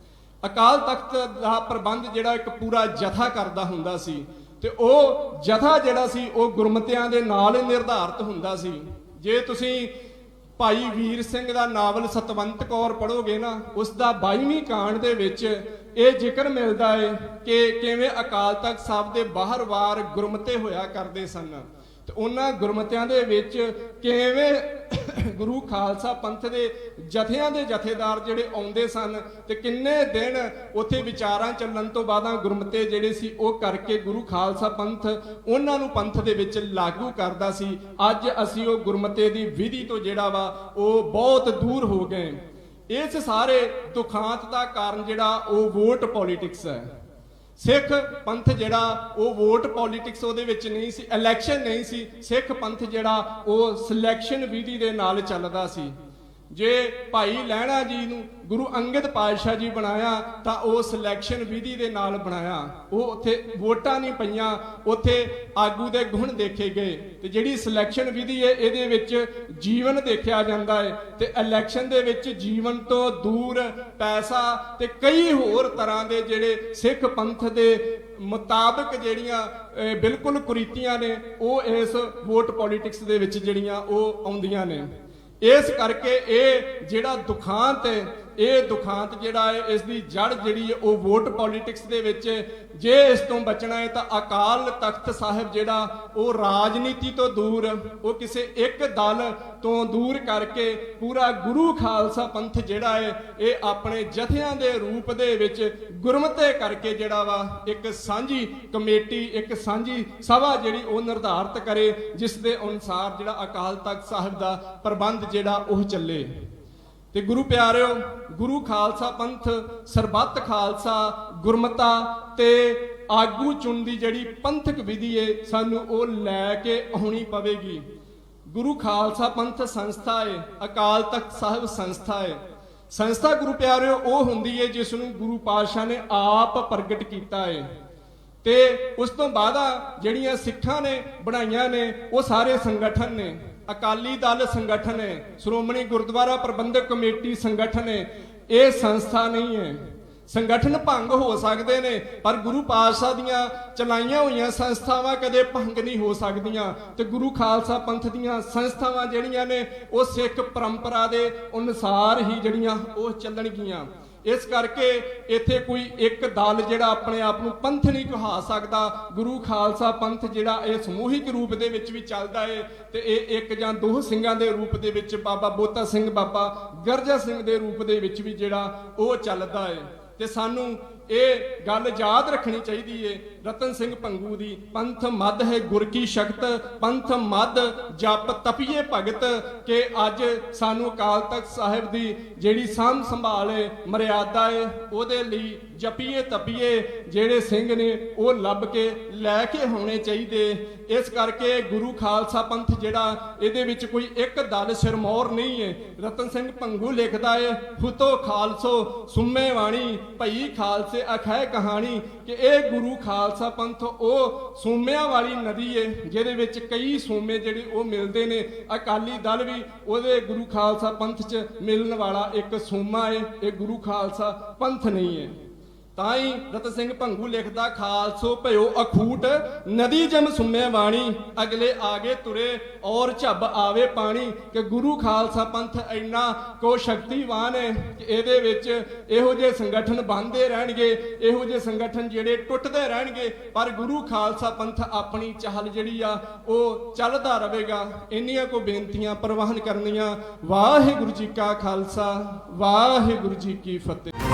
ਅਕਾਲ ਤਖਤ ਦਾ ਪ੍ਰਬੰਧ ਜਿਹੜਾ ਇੱਕ ਪੂਰਾ ਜਥਾ ਕਰਦਾ ਹੁੰਦਾ ਸੀ ਤੇ ਉਹ ਜਥਾ ਜਿਹੜਾ ਸੀ ਉਹ ਗੁਰਮਤਿਆਂ ਦੇ ਨਾਲ ਹੀ ਨਿਰਧਾਰਤ ਹੁੰਦਾ ਸੀ। ਜੇ ਤੁਸੀਂ ਭਾਈ ਵੀਰ ਸਿੰਘ ਦਾ ਨਾਵਲ ਸਤਵੰਤ ਕੌਰ ਪੜ੍ਹੋਗੇ ਨਾ, ਉਸ ਦਾ 22ਵੀਂ ਕਾਂਡ ਦੇ ਵਿੱਚ ਇਹ ਜ਼ਿਕਰ ਮਿਲਦਾ ਹੈ ਕਿ ਕਿਵੇਂ ਅਕਾਲ ਤਖਤ ਸਾਹਿਬ ਦੇ ਬਾਹਰ ਵਾਰ ਗੁਰਮਤੇ ਹੋਇਆ ਕਰਦੇ ਸਨ ਤੇ ਉਹਨਾਂ ਗੁਰਮਤਿਆਂ ਦੇ ਵਿੱਚ ਕਿਵੇਂ ਗੁਰੂ ਖਾਲਸਾ ਪੰਥ ਦੇ ਜਥਿਆਂ ਦੇ ਜਥੇਦਾਰ ਜਿਹੜੇ ਆਉਂਦੇ ਸਨ ਤੇ ਕਿੰਨੇ ਦਿਨ ਉੱਥੇ ਵਿਚਾਰਾਂ ਚੱਲਣ ਤੋਂ ਬਾਅਦ ਗੁਰਮਤੇ ਜਿਹੜੇ ਸੀ ਉਹ ਕਰਕੇ ਗੁਰੂ ਖਾਲਸਾ ਪੰਥ ਉਹਨਾਂ ਨੂੰ ਪੰਥ ਦੇ ਵਿੱਚ ਲਾਗੂ ਕਰਦਾ ਸੀ। ਅੱਜ ਅਸੀਂ ਉਹ ਗੁਰਮਤੇ ਦੀ ਵਿਧੀ ਤੋਂ ਜਿਹੜਾ ਵਾ ਉਹ ਬਹੁਤ ਦੂਰ ਹੋ ਗਏ। ਇਸ ਸਾਰੇ ਦੁਖਾਂਤ ਦਾ ਕਾਰਨ ਜਿਹੜਾ ਉਹ ਵੋਟ ਪੋਲਿਟਿਕਸ ਹੈ। ਸਿੱਖ ਪੰਥ ਜਿਹੜਾ ਉਹ ਵੋਟ ਪੋਲਿਟਿਕਸ ਉਹਦੇ ਵਿੱਚ ਨਹੀਂ ਸੀ, ਇਲੈਕਸ਼ਨ ਨਹੀਂ ਸੀ। ਸਿੱਖ ਪੰਥ ਜਿਹੜਾ ਉਹ ਸਿਲੈਕਸ਼ਨ ਵਿਧੀ ਦੇ ਨਾਲ ਚੱਲਦਾ ਸੀ। ਜੇ ਭਾਈ ਲਹਿਣਾ ਜੀ ਨੂੰ ਗੁਰੂ ਅੰਗਦ ਪਾਤਸ਼ਾਹ ਜੀ ਬਣਾਇਆ ਤਾਂ ਉਹ ਸਿਲੈਕਸ਼ਨ ਵਿਧੀ ਦੇ ਨਾਲ ਬਣਾਇਆ। ਉਹ ਉੱਥੇ ਵੋਟਾਂ ਨਹੀਂ ਪਈਆਂ, ਉੱਥੇ ਆਗੂ ਦੇ ਗੁਣ ਦੇਖੇ ਗਏ। ਤੇ ਜਿਹੜੀ ਸਿਲੈਕਸ਼ਨ ਵਿਧੀ ਹੈ ਇਹਦੇ ਵਿੱਚ ਜੀਵਨ ਦੇਖਿਆ ਜਾਂਦਾ ਹੈ ਤੇ ਇਲੈਕਸ਼ਨ ਦੇ ਵਿੱਚ ਜੀਵਨ ਤੋਂ ਦੂਰ ਪੈਸਾ ਤੇ ਕਈ ਹੋਰ ਤਰ੍ਹਾਂ ਦੇ ਜਿਹੜੇ ਸਿੱਖ ਪੰਥ ਦੇ ਮੁਤਾਬਕ ਜਿਹੜੀਆਂ ਬਿਲਕੁਲ ਕੁਰੀਤੀਆਂ ਨੇ ਉਹ ਇਸ ਵੋਟ ਪੋਲਿਟਿਕਸ ਦੇ ਵਿੱਚ ਜਿਹੜੀਆਂ ਉਹ ਆਉਂਦੀਆਂ ਨੇ। ਇਸ ਕਰਕੇ ਇਹ ਜਿਹੜਾ ਦੁਖਾਂਤ ਹੈ, ਇਹ ਦੁਖਾਂਤ ਜਿਹੜਾ ਹੈ ਇਸ ਦੀ ਜੜ ਜਿਹੜੀ ਹੈ ਉਹ ਵੋਟ ਪੋਲਿਟਿਕਸ ਦੇ ਵਿੱਚ। ਜੇ ਇਸ ਤੋਂ ਬਚਣਾ ਹੈ ਤਾਂ ਅਕਾਲ ਤਖਤ ਸਾਹਿਬ ਜਿਹੜਾ ਉਹ ਰਾਜਨੀਤੀ ਤੋਂ ਦੂਰ, ਉਹ ਕਿਸੇ ਇੱਕ ਦਲ ਤੋਂ ਦੂਰ ਕਰਕੇ ਪੂਰਾ ਗੁਰੂ ਖਾਲਸਾ ਪੰਥ ਜਿਹੜਾ ਹੈ ਇਹ ਆਪਣੇ ਜਥਿਆਂ ਦੇ ਰੂਪ ਦੇ ਵਿੱਚ ਗੁਰਮਤੇ ਕਰਕੇ ਜਿਹੜਾ ਵਾ ਇੱਕ ਸਾਂਝੀ ਕਮੇਟੀ, ਇੱਕ ਸਾਂਝੀ ਸਭਾ ਜਿਹੜੀ ਉਹ ਨਿਰਧਾਰਤ ਕਰੇ, ਜਿਸ ਦੇ ਅਨੁਸਾਰ ਜਿਹੜਾ ਅਕਾਲ ਤਖਤ ਸਾਹਿਬ ਦਾ ਪ੍ਰਬੰਧ ਜਿਹੜਾ ਉਹ ਚੱਲੇ। ਤੇ ਗੁਰੂ ਪਿਆਰਿਓ, ਗੁਰੂ ਖਾਲਸਾ ਪੰਥ ਸਰਬੱਤ ਖਾਲਸਾ ਗੁਰਮਤਾ ਤੇ ਆਗੂ ਚੁਣਨ ਦੀ ਜਿਹੜੀ ਪੰਥਕ ਵਿਧੀ ਹੈ ਸਾਨੂੰ ਉਹ ਲੈ ਕੇ ਆਉਣੀ ਪਵੇਗੀ। ਗੁਰੂ ਖਾਲਸਾ ਪੰਥ ਸੰਸਥਾ ਹੈ, ਅਕਾਲ ਤਖਤ ਸਾਹਿਬ ਸੰਸਥਾ ਹੈ। ਸੰਸਥਾ ਗੁਰੂ ਪਿਆਰਿਓ ਉਹ ਹੁੰਦੀ ਹੈ ਜਿਸ ਨੂੰ ਗੁਰੂ ਪਾਤਸ਼ਾਹ ਨੇ ਆਪ ਪ੍ਰਗਟ ਕੀਤਾ ਹੈ ਤੇ ਉਸ ਤੋਂ ਬਾਅਦ ਜਿਹੜੀਆਂ ਸਿੱਖਾਂ ਨੇ ਬਣਾਈਆਂ ਨੇ ਉਹ ਸਾਰੇ ਸੰਗਠਨ ਨੇ। ਅਕਾਲੀ ਦਲ ਸੰਗਠਨ ਹੈ, ਸ਼੍ਰੋਮਣੀ ਗੁਰਦੁਆਰਾ ਪ੍ਰਬੰਧਕ ਕਮੇਟੀ ਸੰਗਠਨ ਹੈ। ਇਹ ਸੰਸਥਾ ਨਹੀਂ ਹੈ। ਸੰਗਠਨ ਭੰਗ ਹੋ ਸਕਦੇ ਨੇ ਪਰ ਗੁਰੂ ਪਾਤਸ਼ਾਹ ਦੀਆਂ ਚਲਾਈਆਂ ਹੋਈਆਂ ਸੰਸਥਾਵਾਂ ਕਦੇ ਭੰਗ ਨਹੀਂ ਹੋ ਸਕਦੀਆਂ। ਤੇ ਗੁਰੂ ਖਾਲਸਾ ਪੰਥ ਦੀਆਂ ਸੰਸਥਾਵਾਂ ਜਿਹੜੀਆਂ ਨੇ ਉਹ ਸਿੱਖ ਪਰੰਪਰਾ ਦੇ ਅਨੁਸਾਰ ਹੀ ਜਿਹੜੀਆਂ ਉਹ ਚੱਲਣਗੀਆਂ। ਇਸ ਕਰਕੇ ਇੱਥੇ ਕੋਈ ਇੱਕ ਦਲ ਜਿਹੜਾ ਆਪਣੇ ਆਪ ਨੂੰ ਪੰਥ ਨਹੀਂ ਕਹਾ ਸਕਦਾ। ਗੁਰੂ ਖਾਲਸਾ ਪੰਥ ਜਿਹੜਾ ਇਹ ਸਮੂਹਿਕ ਰੂਪ ਦੇ ਵਿੱਚ ਵੀ ਚੱਲਦਾ ਹੈ ਤੇ ਇਹ ਇੱਕ ਜਾਂ ਦੋ ਸਿੰਘਾਂ ਦੇ ਰੂਪ ਦੇ ਵਿੱਚ, ਬਾਬਾ ਬੋਤਾ ਸਿੰਘ, ਬਾਬਾ ਗਰਜਾ ਸਿੰਘ ਦੇ ਰੂਪ ਦੇ ਵਿੱਚ ਵੀ ਜਿਹੜਾ ਉਹ ਚੱਲਦਾ ਹੈ। ਤੇ ਸਾਨੂੰ ਇਹ ਗੱਲ ਯਾਦ ਰੱਖਣੀ ਚਾਹੀਦੀ ਹੈ ਰਤਨ ਸਿੰਘ ਭੰਗੂ ਦੀ, ਪੰਥ ਮੱਧ ਹੈ ਗੁਰ ਕੀ ਸ਼ਕਤ, ਪੰਥ ਮੱਧ ਜਪ ਤਪੀਏ ਭਗਤ। ਕਿ ਅੱਜ ਸਾਨੂੰ ਅਕਾਲ ਤਖਤ ਸਾਹਿਬ ਦੀ ਜਿਹੜੀ ਸਾਂਭ ਸੰਭਾਲ ਹੈ, ਮਰਿਆਦਾ ਹੈ, ਉਹਦੇ ਲਈ ਜਪੀਏ ਤਪੀਏ ਜਿਹੜੇ ਸਿੰਘ ਨੇ ਉਹ ਲੱਭ ਕੇ ਲੈ ਕੇ ਹੋਣੇ ਚਾਹੀਦੇ। ਇਸ ਕਰਕੇ ਗੁਰੂ ਖਾਲਸਾ ਪੰਥ ਜਿਹੜਾ ਇਹਦੇ ਵਿੱਚ ਕੋਈ ਇੱਕ ਦਲ ਸਿਰਮੌਰ ਨਹੀਂ ਹੈ। ਰਤਨ ਸਿੰਘ ਭੰਗੂ ਲਿਖਦਾ ਹੈ, ਫੁੱਤੋ ਖਾਲਸੋ ਸੁੰਮੇ ਵਾਣੀ, ਭਈ ਖਾਲਸੇ ਅਖੈ ਕਹਾਣੀ। ਕਿ ਇਹ ਗੁਰੂ ਖਾਲਸਾ ਪੰਥ ਉਹ ਸੂਮਿਆਂ ਵਾਲੀ ਨਦੀ ਹੈ ਜਿਹਦੇ ਵਿੱਚ ਕਈ ਸੂਮੇ ਜਿਹੜੇ ਉਹ ਮਿਲਦੇ ਨੇ। ਅਕਾਲੀ ਦਲ ਵੀ ਉਹਦੇ ਗੁਰੂ ਖਾਲਸਾ ਪੰਥ 'ਚ ਮਿਲਣ ਵਾਲਾ ਇੱਕ ਸੂਮਾ ਹੈ। ਇਹ ਗੁਰੂ ਖਾਲਸਾ ਪੰਥ ਨਹੀਂ ਹੈ। ਤਾਂ ਹੀ ਰਤ ਸਿੰਘ ਭੰਗੂ ਲਿਖਦਾ, ਖਾਲਸੋ ਭਇਓ ਅਖੂਟ ਨਦੀ ਜਮ ਸੁਮੇ ਬਾਣੀ, ਅਗਲੇ ਆਗੇ ਤੁਰੇ ਔਰ ਝੱਬ ਆਵੇ ਪਾਣੀ। ਕਿ ਗੁਰੂ ਖਾਲਸਾ ਪੰਥ ਇੰਨਾ ਕੋ ਸ਼ਕਤੀਵਾਨ ਹੈ ਕਿ ਇਹਦੇ ਵਿੱਚ ਇਹੋ ਜਿਹੇ ਸੰਗਠਨ ਬਣਦੇ ਰਹਿਣਗੇ, ਇਹੋ ਜਿਹੇ ਸੰਗਠਨ ਜਿਹੜੇ ਟੁੱਟਦੇ ਰਹਿਣਗੇ, ਪਰ ਗੁਰੂ ਖਾਲਸਾ ਪੰਥ ਆਪਣੀ ਚਾਲ ਜਿਹੜੀ ਆ ਉਹ ਚੱਲਦਾ ਰਹੇਗਾ। ਇੰਨੀਆਂ ਕੋ ਬੇਨਤੀਆਂ ਪ੍ਰਵਾਨ ਕਰਨੀਆਂ। ਵਾਹਿਗੁਰੂ ਜੀ ਕਾ ਖਾਲਸਾ, ਵਾਹਿਗੁਰੂ ਜੀ ਕੀ ਫਤਿਹ।